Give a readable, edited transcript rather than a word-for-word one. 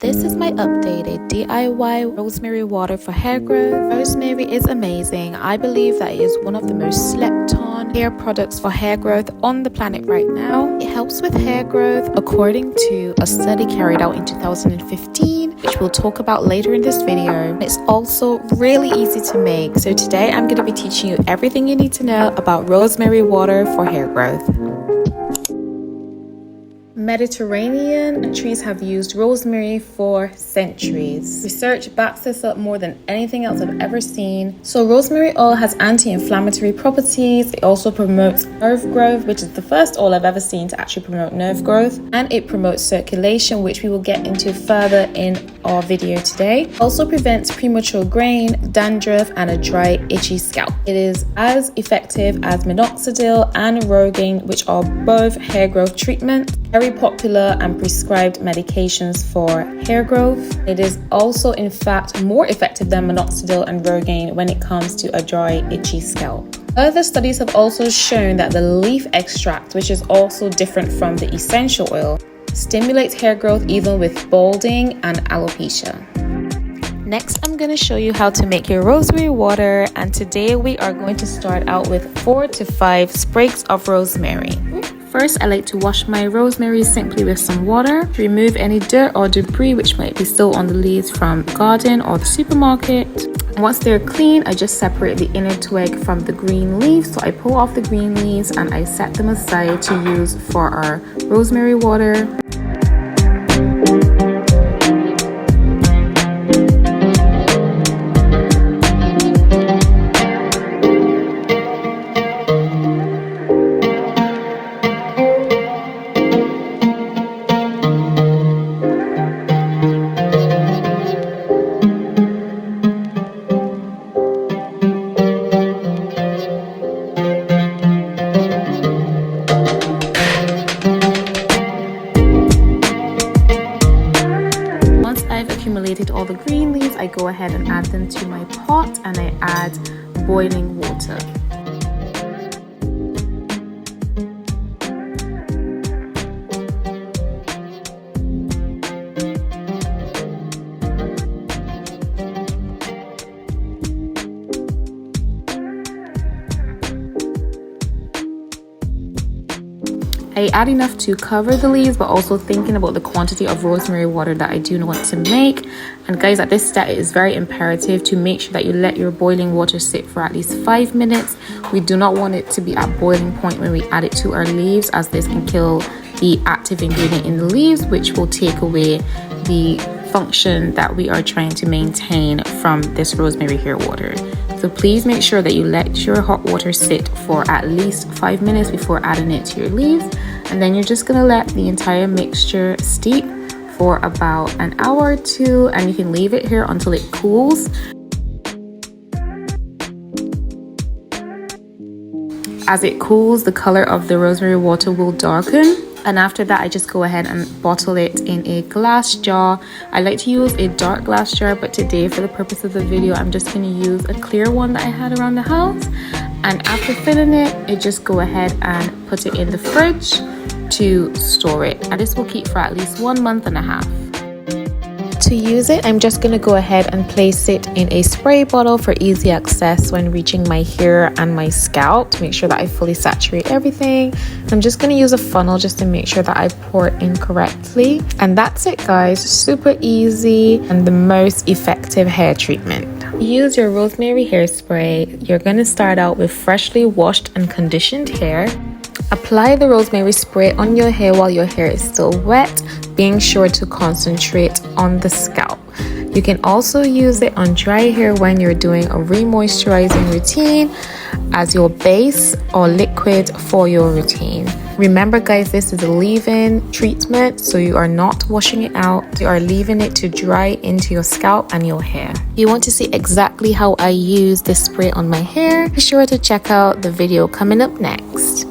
This is my updated DIY rosemary water for hair growth. Rosemary is amazing. I believe that it is one of the most slept on hair products for hair growth on the planet right now. It helps with hair growth according to a study carried out in 2015, which we'll talk about later in this video. It's also really easy to make. So today I'm going to be teaching you everything you need to know about rosemary water for hair growth. Mediterranean countries have used rosemary for centuries. Research backs this up more than anything else I've ever seen. So rosemary oil has anti-inflammatory properties. It also promotes nerve growth, which is the first oil I've ever seen to actually promote nerve growth. And it promotes circulation, which we will get into further in our video today. It also prevents premature graying, dandruff, and a dry, itchy scalp. It is as effective as minoxidil and Rogaine, which are both hair growth treatments. Very popular and prescribed medications for hair growth. It is also in fact more effective than minoxidil and Rogaine when it comes to a dry, itchy scalp. Other studies have also shown that the leaf extract, which is also different from the essential oil, stimulates hair growth even with balding and alopecia. Next, I'm going to show you how to make your rosemary water, and today we are going to start out with 4 to 5 sprigs of rosemary. First, I like to wash my rosemary simply with some water to remove any dirt or debris which might be still on the leaves from the garden or the supermarket. Once they're clean, I just separate the inner twig from the green leaves. So I pull off the green leaves and I set them aside to use for our rosemary water. All the green leaves, I go ahead and add them to my pot and I add boiling water. I add enough to cover the leaves, but also thinking about the quantity of rosemary water that I do want to make. And guys, at this step it is very imperative to make sure that you let your boiling water sit for at least 5 minutes. We do not want it to be at boiling point when we add it to our leaves, as this can kill the active ingredient in the leaves, which will take away the function that we are trying to maintain from this rosemary hair water. So please make sure that you let your hot water sit for at least 5 minutes before adding it to your leaves. And then you're just gonna let the entire mixture steep for about an hour or two, and you can leave it here until it cools. As it cools, the color of the rosemary water will darken. And after that, I just go ahead and bottle it in a glass jar. I like to use a dark glass jar, but today for the purpose of the video, I'm just going to use a clear one that I had around the house. And after filling it, I just go ahead and put it in the fridge to store it. And this will keep for at least 1.5 months. To use it, I'm just going to go ahead and place it in a spray bottle for easy access when reaching my hair and my scalp to make sure that I fully saturate everything. I'm just going to use a funnel just to make sure that I pour it in correctly. And that's it, guys. Super easy and the most effective hair treatment. Use your rosemary hairspray. You're going to start out with freshly washed and conditioned hair. Apply the rosemary spray on your hair while your hair is still wet, being sure to concentrate on the scalp. You can also use it on dry hair when you're doing a re-moisturizing routine as your base or liquid for your routine. Remember guys, this is a leave-in treatment, so you are not washing it out. You are leaving it to dry into your scalp and your hair. If you want to see exactly how I use this spray on my hair, be sure to check out the video coming up next.